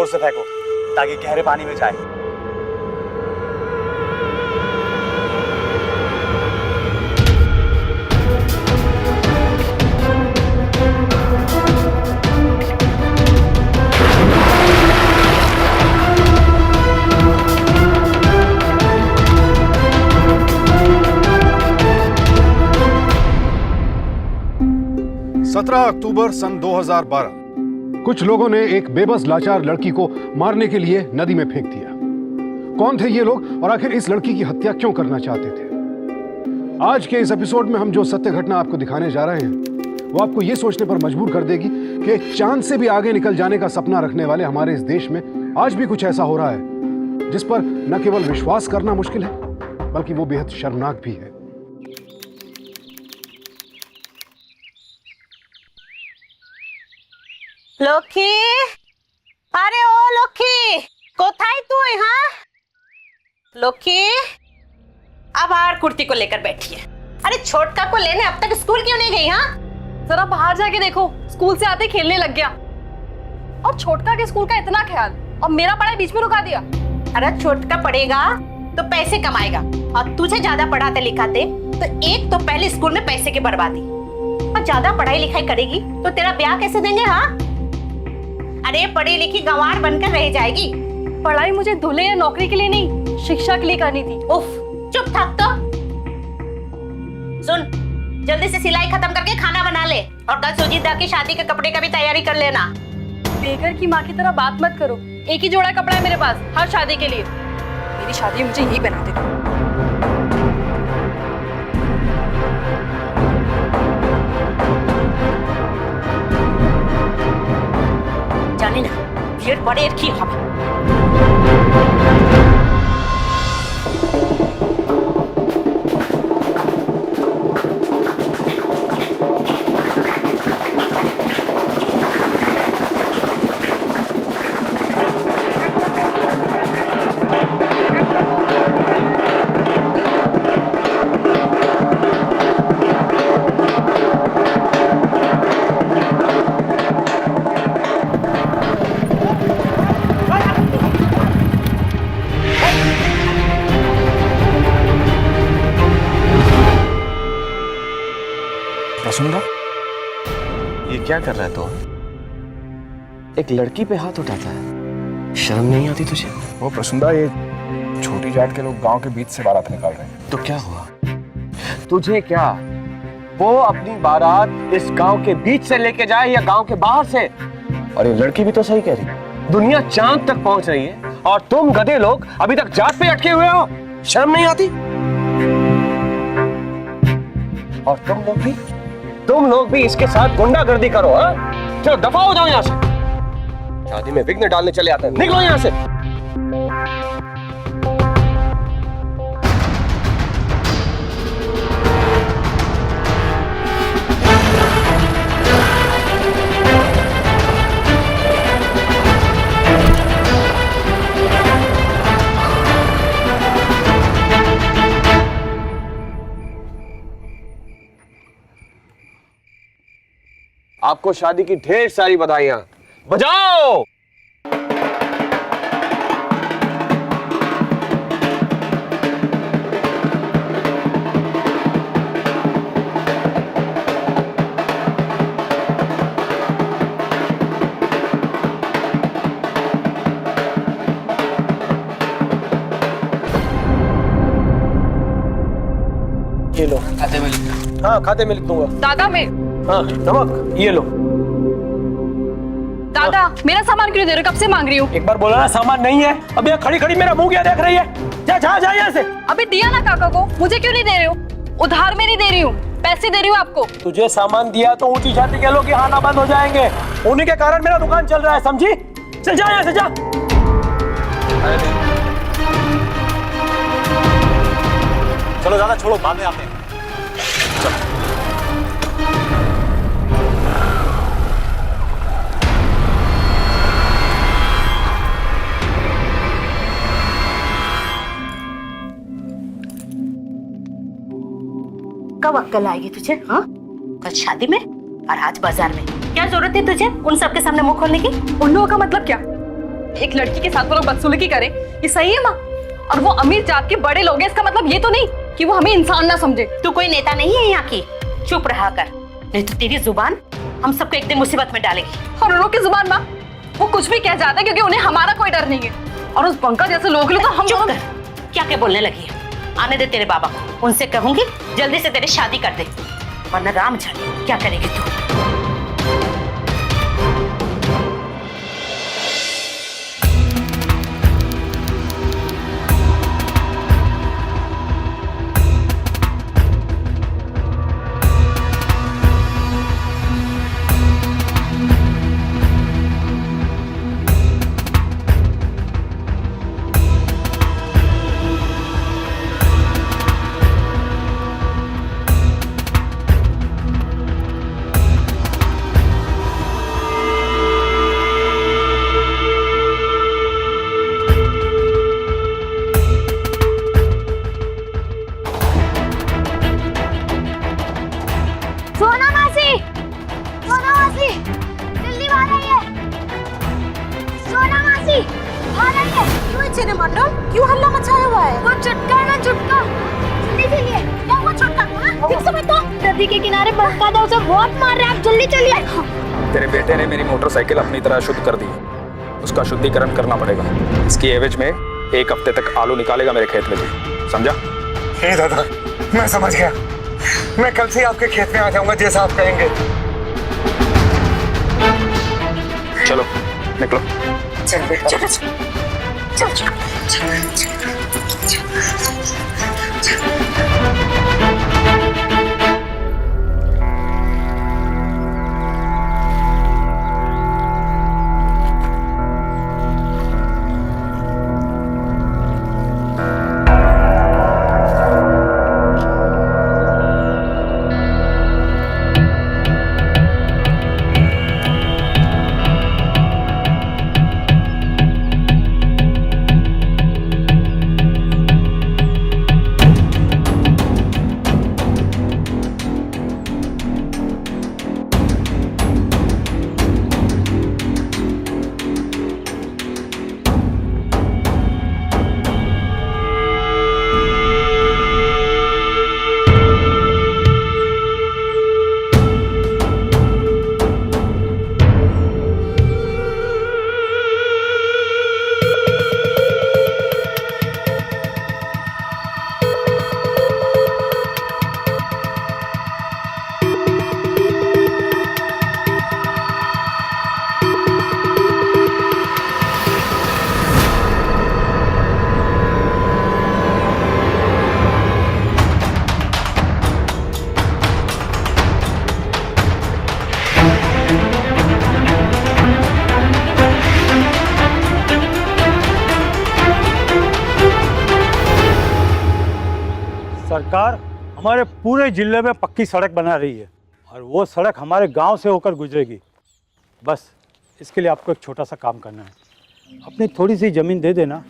से फेंको ताकि गहरे पानी में जाए। अक्टूबर सन 2012 कुछ लोगों ने एक बेबस लाचार लड़की को मारने के लिए नदी में फेंक दिया। कौन थे ये लोग और आखिर इस लड़की की हत्या क्यों करना चाहते थे? आज के इस एपिसोड में हम जो सत्य घटना आपको दिखाने जा रहे हैं वो आपको ये सोचने पर मजबूर कर देगी कि चांद से भी आगे निकल जाने का सपना रखने वाले हमारे इस देश में आज भी कुछ ऐसा हो रहा है जिस पर न केवल विश्वास करना मुश्किल है बल्कि वो बेहद शर्मनाक भी है। লক্ষ্মী, আরে ও লক্ষ্মী, কোথায় তুই? हाँ लक्ष्मी, अब आर कुर्ती को लेकर बैठी है। अरे छोटका को लेने अब तक स्कूल क्यों नहीं गई? हाँ जरा बाहर जाके देखो, स्कूल से आते खेलने लग गया। और छोटका के स्कूल का इतना ख्याल और मेरा पढ़ाई बीच में रुका दिया। अरे छोटका पढ़ेगा तो पैसे कमाएगा और तुझे ज्यादा पढ़ाते लिखाते तो एक तो पहले स्कूल में पैसे की बर्बादी और ज्यादा पढ़ाई लिखाई करेगी तो तेरा ब्याह कैसे देंगे? हाँ अरे पढ़ी लिखी गंवार बनकर रह जाएगी। पढ़ाई मुझे दूल्हे या नौकरी के लिए नहीं, शिक्षा के लिए करनी थी। उफ, चुप थक तो। सुन, जल्दी से सिलाई खत्म करके खाना बना ले और कल सुजीता की शादी के कपड़े का भी तैयारी कर लेना। बेघर की माँ की तरह बात मत करो। एक ही जोड़ा कपड़ा है मेरे पास हर शादी के लिए। मेरी शादी मुझे यही बना दे। जाने ना, भीड़ पड़े की हवा। प्रसूंदा, ये क्या कर रहा है तू? एक लड़की पे हाथ उठाता है, शर्म नहीं आती तुझे? वो प्रसूंदा, ये छोटी जाट के लोग गांव के बीच से बारात निकाल रहे हैं। तो क्या हुआ? तुझे क्या वो अपनी बारात इस गांव के बीच से लेके जाए या गांव के बाहर से? और ये लड़की भी तो सही कह रही है, दुनिया चांद तक पहुंच रही है और तुम गधे लोग अभी तक जाट पे अटके हुए हो। शर्म नहीं आती? और तुम लोग भी इसके साथ गुंडागर्दी करो। हाँ, चलो दफा हो जाओ यहाँ से। शादी में विघ्न डालने चले आते हैं, निकलो यहाँ से। आपको शादी की ढेर सारी बधाइयां। बजाओ। ये लो, खाते में लिख। हाँ, खाते में लिख दूंगा। दादा मैं हाँ, नमक ये लो। दादा मेरा सामान क्यों दे रहे हो? कब से मांग रही हूँ। एक बार बोला ना सामान नहीं है। अब यहाँ खड़ी खड़ी मेरा मुंह क्या देख रही है? जा यहाँ से। अभी दिया ना काका को, मुझे क्यों नहीं दे रहे हो? उधार में नहीं दे रही हूँ, पैसे दे रही हूँ आपको। तुझे सामान दिया तो ऊंची जाति के लोग यहाँ ना बंद हो जाएंगे। उन्हीं के कारण मेरा दुकान चल रहा है, समझी? चल जा यहाँ से, जा। चलो ज्यादा छोड़ो, बाद में आते हैं। चलो। कब अक्ल आएगी तुझे? हाँ, कल शादी में और आज बाजार में। क्या जरूरत है तुझे उन सबके सामने मुंह खोलने की? उन लोगों का मतलब क्या? एक लड़की के साथ वो लोग बदसलूकी करें, ये सही है माँ? और वो अमीर जात के बड़े लोग हैं, इसका मतलब ये तो नहीं कि वो हमें इंसान ना समझे। तू कोई नेता नहीं है यहाँ की, चुप रहा कर, नहीं तो तेरी जुबान हम सबको एक दिन मुसीबत में डालेगी। और उन लोग की जुबान माँ, वो कुछ भी कह जाते हैं क्योंकि उन्हें हमारा कोई डर नहीं है। और उस पंकज जैसे लोग तो हम चुप कर, क्या क्या बोलने लगी है? आने दे तेरे बाबा को, उनसे कहूंगी जल्दी से तेरी शादी कर दे, वरना राम जाने क्या करेगी तू। सोना मासी, सोना मासी, जल्दी बाहर आइए। सोना मासी, बाहर आइए। क्यों इतने मंडल, क्यों हल्ला मचाया हुआ है? वो चुटका है ना, चुटका। जल्दी चलिए। क्या वो छुटका हुआ? ठीक समझ दो। नदी के किनारे बंका था, उसे बहुत मार रहे हैं, आप जल्दी चलिए। तेरे बेटे ने मेरी मोटरसाइकिल अपनी तरह शुद्ध कर दी, उसका शुद्धिकरण करना पड़ेगा। इसकी एवज में 1 हफ्ते तक आलू निकालेगा मेरे खेत में से, समझा? हे दादा, मैं समझ गया। मैं कल से आपके खेत में आ जाऊंगा जैसा आप कहेंगे। चलो निकलो। चल बेटा, चल चल चल चल। सरकार हमारे पूरे जिले में पक्की सड़क बना रही है और वो सड़क हमारे गांव से होकर गुजरेगी। बस इसके लिए आपको एक छोटा सा काम करना है। अपनी थोड़ी सी ज़मीन दे देना,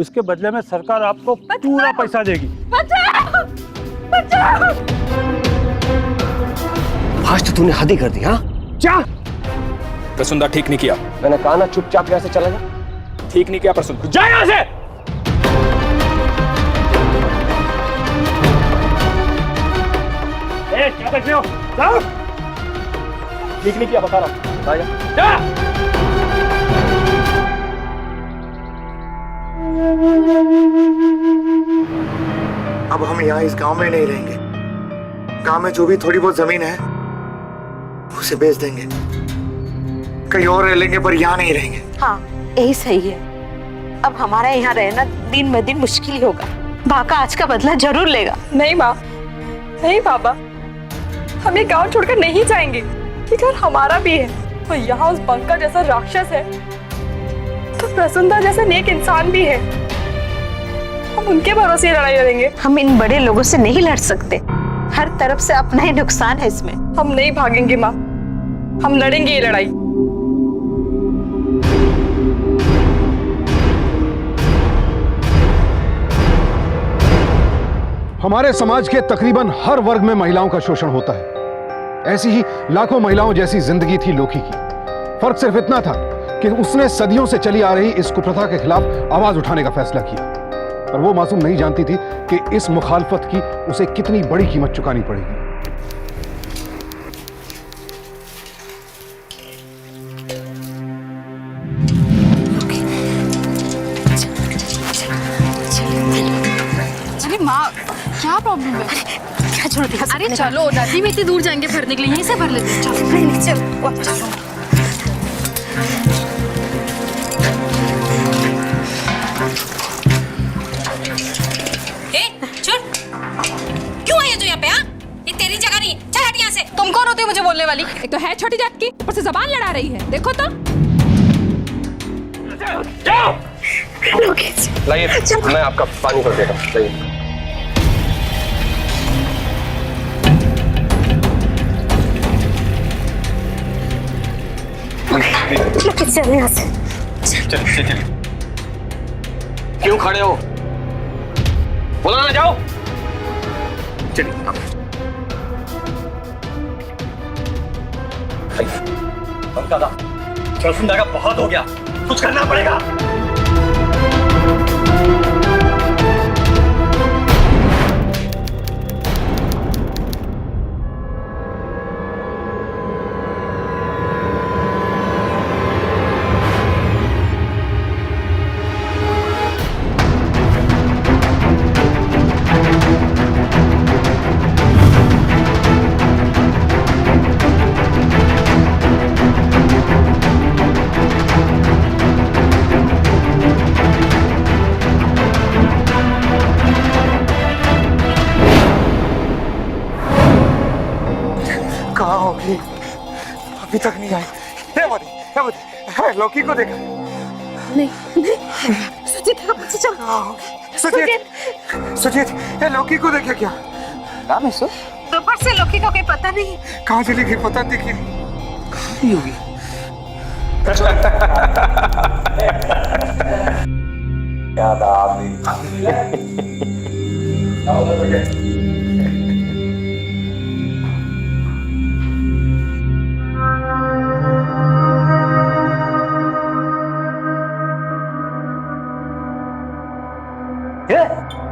उसके बदले में सरकार आपको पूरा पैसा देगी। बचाओ! बचाओ! आज तो तूने हद ही कर दी। हाँ क्या प्रसुंदा ठीक नहीं किया। मैंने कहा ना चुपचाप यहाँ से चला जा। ठीक नहीं किया प्रसुंदा, जा यहाँ से। क्या कर रहे हो? जाओ। ठीक नहीं किया, बता रहा हूँ। जा। अब हम यहाँ इस गांव में नहीं रहेंगे। गांव में जो भी थोड़ी बहुत जमीन है उसे बेच देंगे, कहीं और रह लेंगे, पर यहाँ नहीं रहेंगे। हाँ यही सही है। अब हमारा यहाँ रहना दिन ब दिन मुश्किल होगा। बाका आज का बदला जरूर लेगा। नहीं माँ, नहीं बाबा, हम ये गांव छोड़कर नहीं जाएंगे। ये घर हमारा भी है। और यहाँ उस बंका जैसा राक्षस है तो प्रसन्ना जैसा नेक इंसान भी है। हम उनके भरोसे ये लड़ाई लड़ेंगे। हम इन बड़े लोगों से नहीं लड़ सकते, हर तरफ से अपना ही नुकसान है इसमें। हम नहीं भागेंगे माँ, हम लड़ेंगे ये लड़ाई। हमारे समाज के तकरीबन हर वर्ग में महिलाओं का शोषण होता है। ऐसी ही लाखों महिलाओं जैसी जिंदगी थी लोकी की। फर्क सिर्फ इतना था कि उसने सदियों से चली आ रही इस कुप्रथा के खिलाफ आवाज उठाने का फैसला किया। पर वो मासूम नहीं जानती थी कि इस मुखालफत की उसे कितनी बड़ी कीमत चुकानी पड़ेगी। अरे माँ, क्या प्रॉब्लम है? क्या जरूरत है? अरे चलो, नदी में इतनी दूर जाएंगे भरने के लिए, यहीं से भर लेते हैं। चलो। नहीं चलो वापस चलो। क्यों आई है तू यहाँ पे? हाँ, ये तेरी जगह नहीं है, चल हट यहाँ से। तुम कौन होती हो मुझे बोलने वाली? एक तो है छोटी जात की, ऊपर से जबान लड़ा रही है। देखो तो। लाइए, मैं आपका पानी कर देता हूँ। लाइए। चल यहाँ से। चलिए। क्यों खड़े हो? बोला ना जाओ। चलिए आप। दादा, चल का बहुत हो गया, कुछ करना पड़ेगा। कहाँ होगी? अभी तक नहीं आई। लौकी को देखा? नहीं सुजीत वापस चल। कहाँ होगी? सुजीत, ये लौकी को देखा क्या? नाम है सर? दोपहर से लौकी का कोई पता नहीं। कहाँ चली गई पता नहीं। कहाँ नहीं होगी? क्या था आदमी?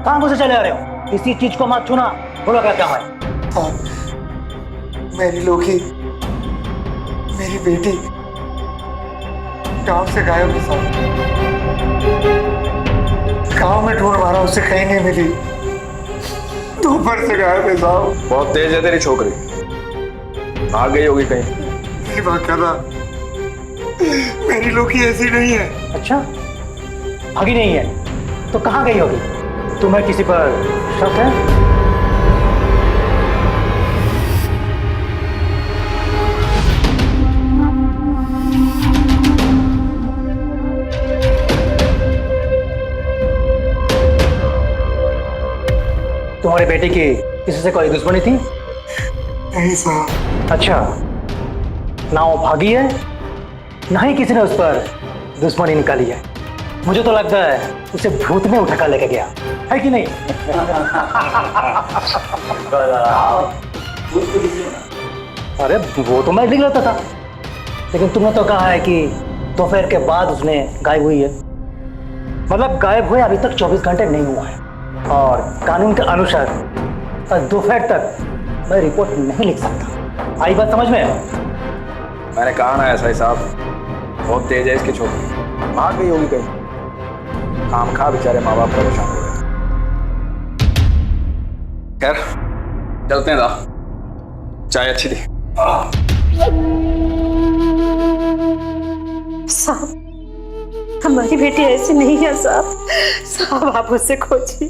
कहाँ से चले आ रहे हो? किसी चीज को मत छूना। बोलो क्या काम है? हाँ, मेरी लौकी, मेरी बेटी गांव से गायब है साहब। गांव में ढूंढ मारा, उसे कहीं नहीं मिली। दोपहर से गायब है साहब। बहुत तेज है तेरी छोकरी, भाग गई होगी कहीं। नहीं बाकायदा, मेरी लौकी ऐसी नहीं है। अच्छा, भागी नहीं है तो कहाँ गई होगी? तुम्हें किसी पर शक है? तुम्हारे बेटे की किसी से कोई दुश्मनी थी? नहीं साहब। अच्छा, ना वो भागी है, ना ही किसी ने उस पर दुश्मनी निकाली है। मुझे तो लगता है उसे भूत में उठा कर लेके गया है कि नहीं? अरे वो तो मैं लिख लेता था, लेकिन तुमने तो कहा है कि दोपहर के बाद उसने गायब हुई है। मतलब गायब हुए अभी तक 24 घंटे नहीं हुआ है, और कानून के अनुसार दोपहर तक मैं रिपोर्ट नहीं लिख सकता। आई बात समझ में? मैंने कहा ना एसआई साहब, बहुत तेज है इसकी छोकरी, भाग गई होगी कहीं। काम खा बेचारे माँ बाप परेशान हो गए। खैर चलते हैं दा, चाय अच्छी थी। साहब, हमारी बेटी ऐसी नहीं है साहब। आप उससे खोजिए,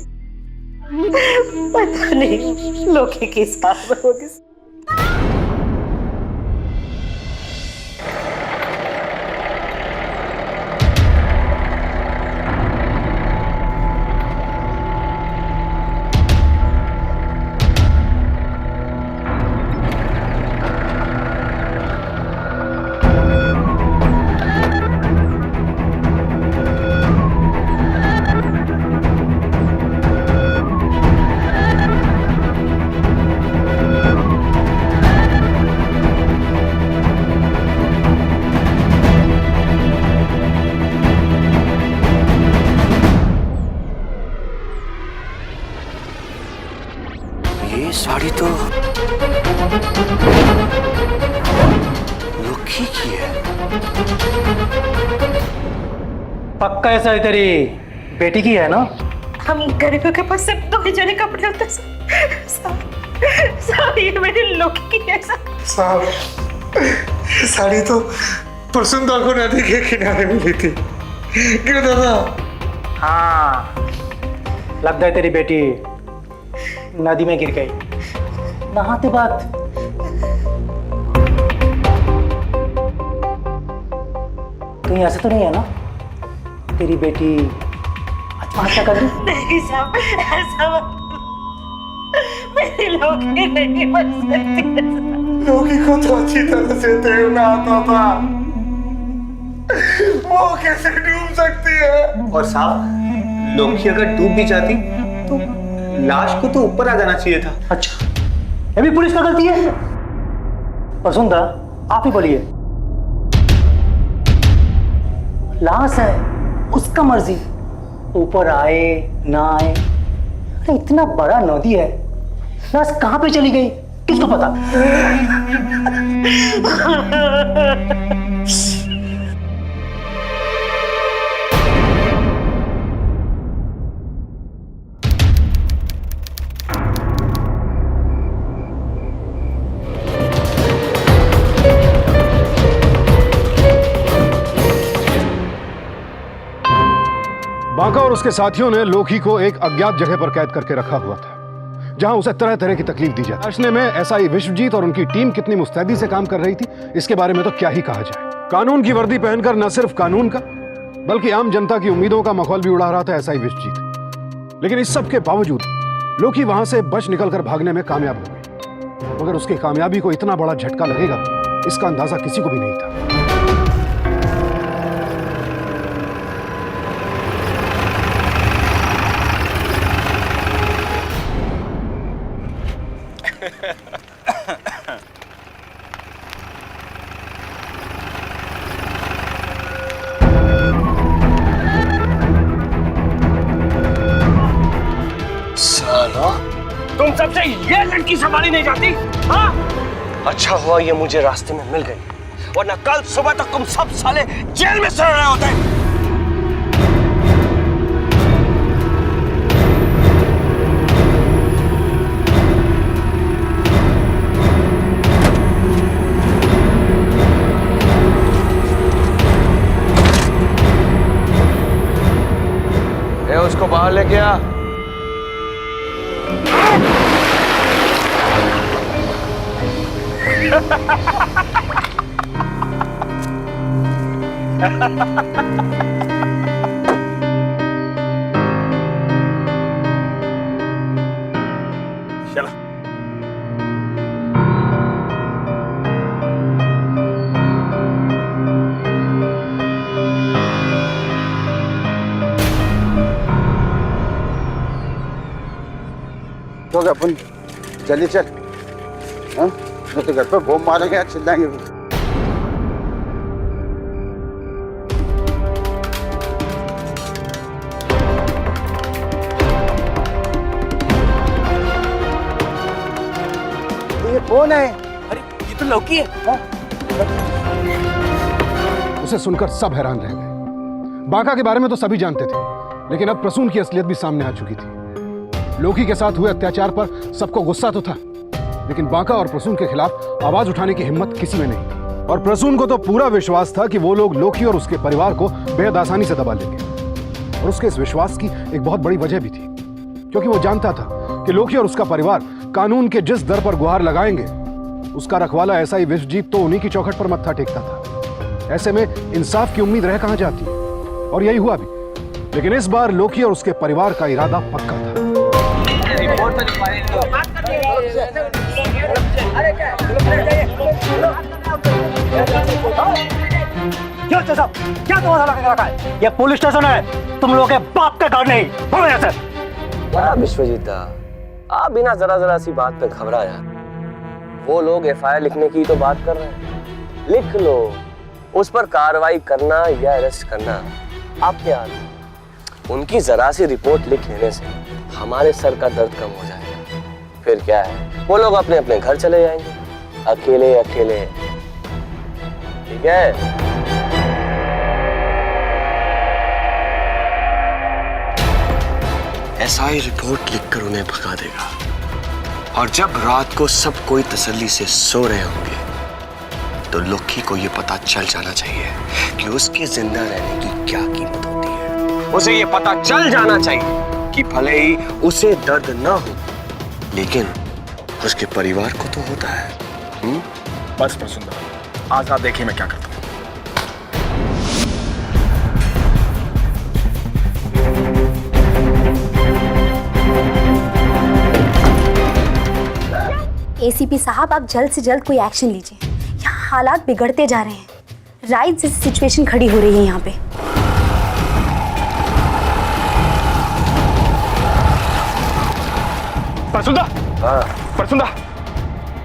पता नहीं लौकी की साथ होगी। लोकी की है। पक्का ऐसा है तेरी बेटी की है ना? हम गरीबों के पास सिर्फ 2 ही जोड़े कपड़े होते हैं साहब, ये मेरी लोकी की है साहब, साड़ी तो प्रसन्ना को नदी के किनारे मिली थी। क्यों दादा? हाँ, लगता है तेरी बेटी नदी में गिर गई नहाते वक्त। कहीं ऐसा तो नहीं है ना तेरी बेटी आत्महत्या कर ली? नहीं साहब, ऐसा मत, मेरी लोकी नहीं बच सकती। लोकी को तो अच्छी तरह से तैरना आता था, वो कैसे डूब सकती है? और साहब, लोकी अगर डूब भी जाती तो लाश को तो ऊपर आ जाना चाहिए था। अच्छा, ये भी पुलिस का गलती है? और सुंदर, आप ही बोलिए, लाश है, उसका मर्जी, ऊपर आए ना आए। अरे इतना बड़ा नदी है, लाश कहां पे चली गई किसको पता? बांका और उसके साथियों ने लोकी को एक अज्ञात जगह पर कैद करके रखा हुआ था, जहां उसे तरह तरह की तकलीफ दी जाती। फैसले में एसआई विश्वजीत और उनकी टीम कितनी मुस्तैदी से काम कर रही थी, इसके बारे में तो क्या ही कहा जाए। कानून की वर्दी पहनकर न सिर्फ कानून का बल्कि आम जनता की उम्मीदों का मखौल भी उड़ा रहा था एसआई विश्वजीत। लेकिन इस सब के बावजूद लोकी वहां से बच निकलकर भागने में कामयाब हो गई, मगर उसकी कामयाबी को इतना बड़ा झटका लगेगा इसका अंदाजा किसी को भी नहीं था। तुम सबसे ये लड़की संभाली नहीं जाती? हाँ? अच्छा हुआ ये मुझे रास्ते में मिल गई, वरना कल सुबह तक तुम सब साले जेल में सड़ रहे होते। उसको बाहर लेके आ। चलो। तो क्या अपन जल्दी चल, हाँ? तो घर पर बम मारेंगे या चिल्लाएंगे भी। ये कौन है? अरे ये तो लौकी है। हाँ? उसे सुनकर सब हैरान रह गए। बांका के बारे में तो सभी जानते थे, लेकिन अब प्रसून की असलियत भी सामने आ चुकी थी। लोकी के साथ हुए अत्याचार पर सबको गुस्सा तो था, लेकिन बांका और प्रसून के खिलाफ आवाज उठाने की हिम्मत किसी में नहीं थी। और प्रसून को तो पूरा विश्वास था कि वो लोग लोकी और उसके परिवार को बेहद आसानी से दबा लेंगे। और उसके इस विश्वास की एक बहुत बड़ी वजह भी थी, क्योंकि वो जानता था कि लोकी और उसका परिवार कानून के जिस दर पर गुहार लगाएंगे, उसका रखवाला एसआई विश्वजीत तो उन्हीं की चौखट पर मत्था टेकता था। ऐसे में इंसाफ की उम्मीद रह कहां जाती है, और यही हुआ भी। लेकिन इस बार लोकी और उसके परिवार का इरादा पक्का था। क्या तुम्हारा लगा रखा है? ये पुलिस स्टेशन है, तुम लोगों के बाप का घर नहीं। हो गया सर। बड़ा विश्वजीता, आप बिना जरा सी बात पे घबराया। वो लोग एफआईआर लिखने की तो बात कर रहे हैं, लिख लो। उस पर कार्रवाई करना या अरेस्ट करना आपके हाथ में। उनकी जरा सी रिपोर्ट लिख लेने से हमारे सर का दर्द कम हो जाएगा। फिर क्या है, वो लोग अपने अपने घर चले जाएंगे, अकेले अकेले। ठीक है? एसआई रिपोर्ट लिखकर उन्हें भगा देगा, और जब रात को सब कोई तसल्ली से सो रहे होंगे तो लोकी को यह पता चल जाना चाहिए कि उसके जिंदा रहने की क्या कीमत होती है। उसे यह पता चल जाना चाहिए कि भले ही उसे दर्द ना हो, लेकिन उसके परिवार को तो होता है। बस प्रसुंदा, आज आप देखिए मैं क्या करता हूँ। एसीपी साहब, आप जल्द से जल्द कोई एक्शन लीजिए। यहाँ हालात बिगड़ते जा रहे हैं। राइट जैसी सिचुएशन खड़ी हो रही है यहाँ पे। प्रसुंदा, प्रसुंदा,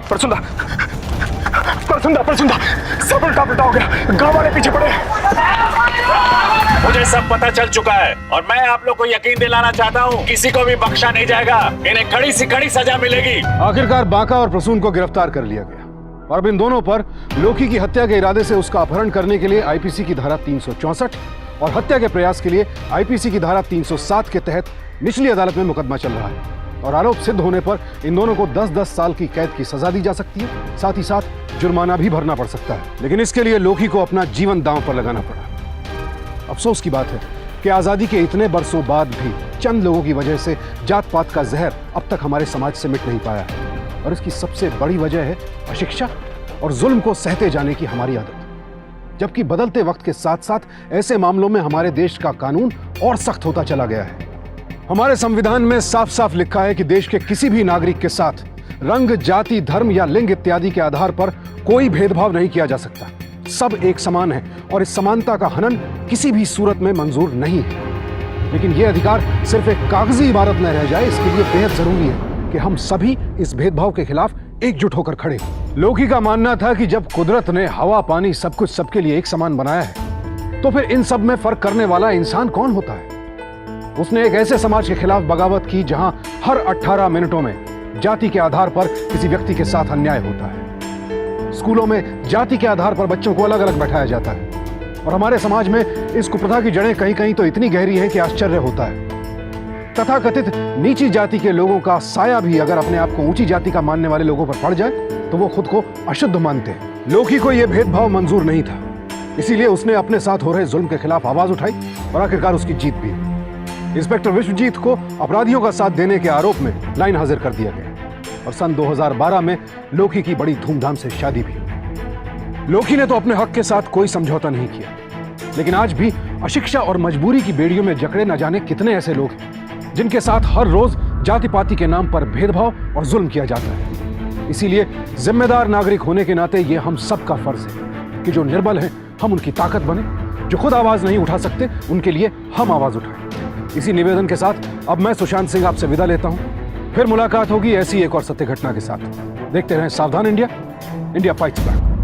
प्रसुंदा, प्रसुंदा, प्रसुंदा, सब उल्टा पुल्टा हो गया। गांव वाले पीछे पड़े। मुझे सब पता चल चुका है और मैं आप लोग को यकीन दिलाना चाहता हूँ, किसी को भी बख्शा नहीं जाएगा। इन्हें कड़ी से कड़ी सजा मिलेगी। आखिरकार बांका और प्रसून को गिरफ्तार कर लिया गया और अब इन दोनों पर लोकी की हत्या के इरादे से उसका अपहरण करने के लिए आईपीसी की धारा 364 और हत्या के प्रयास के लिए आईपीसी की धारा 307 के तहत निचली अदालत में मुकदमा चल रहा है और आरोप सिद्ध होने पर इन दोनों को 10-10 साल की कैद की सजा दी जा सकती है। साथ ही साथ जुर्माना भी भरना पड़ सकता है, लेकिन इसके लिए लोकी को अपना जीवन दांव पर लगाना पड़ा। अफसोस की बात है कि आजादी के इतने बरसों बाद भी चंद लोगों की वजह से जात पात का जहर अब तक हमारे समाज से मिट नहीं पाया है और इसकी सबसे बड़ी वजह है अशिक्षा और जुल्म को सहते जाने की हमारी आदत। जबकि बदलते वक्त के साथ साथ ऐसे मामलों में हमारे देश का कानून और सख्त होता चला गया है। हमारे संविधान में साफ साफ लिखा है कि देश के किसी भी नागरिक के साथ रंग, जाति, धर्म या लिंग इत्यादि के आधार पर कोई भेदभाव नहीं किया जा सकता। सब एक समान है और इस समानता का हनन किसी भी सूरत में मंजूर नहीं है। लेकिन यह अधिकार सिर्फ एक कागजी इबारत न रह जाए, इसके लिए बेहद जरूरी है कि हम सभी इस भेदभाव के खिलाफ एकजुट होकर खड़े। लोकी का मानना था कि जब कुदरत ने हवा, पानी सब कुछ सबके लिए एक समान बनाया है तो फिर इन सब में फर्क करने वाला इंसान कौन होता है। उसने एक ऐसे समाज के खिलाफ बगावत की जहां हर 18 मिनटों में जाति के आधार पर किसी व्यक्ति के साथ अन्याय होता है। स्कूलों में जाति के आधार पर बच्चों को अलग अलग बैठाया जाता है और हमारे समाज में इस कुप्रथा की जड़ें कहीं कहीं तो इतनी गहरी हैं कि आश्चर्य होता है। तथाकथित नीची जाति के लोगों का साया भी अगर अपने आप को ऊंची जाति का मानने वाले लोगों पर पड़ जाए तो वो खुद को अशुद्ध मानते हैं। लोकी को यह भेदभाव मंजूर नहीं था, इसीलिए उसने अपने साथ हो रहे जुल्म के खिलाफ आवाज उठाई और आखिरकार उसकी जीत भी। इंस्पेक्टर विश्वजीत को अपराधियों का साथ देने के आरोप में लाइन हाजिर कर दिया गया और सन 2012 में लोकी की बड़ी धूमधाम से शादी भी। लोकी ने तो अपने हक के साथ कोई समझौता नहीं किया, लेकिन आज भी अशिक्षा और मजबूरी की बेड़ियों में जकड़े न जाने कितने ऐसे लोग हैं जिनके साथ हर रोज जाति पाति के नाम पर भेदभाव और जुल्म किया जाता है। इसीलिए जिम्मेदार नागरिक होने के नाते ये हम सबका फर्ज है कि जो निर्बल हैं हम उनकी ताकत बने, जो खुद आवाज नहीं उठा सकते उनके लिए हम आवाज उठाएं। इसी निवेदन के साथ अब मैं सुशांत सिंह आपसे विदा लेता हूं। फिर मुलाकात होगी ऐसी एक और सत्य घटना के साथ। देखते रहें सावधान इंडिया, इंडिया फाइट्स बैक।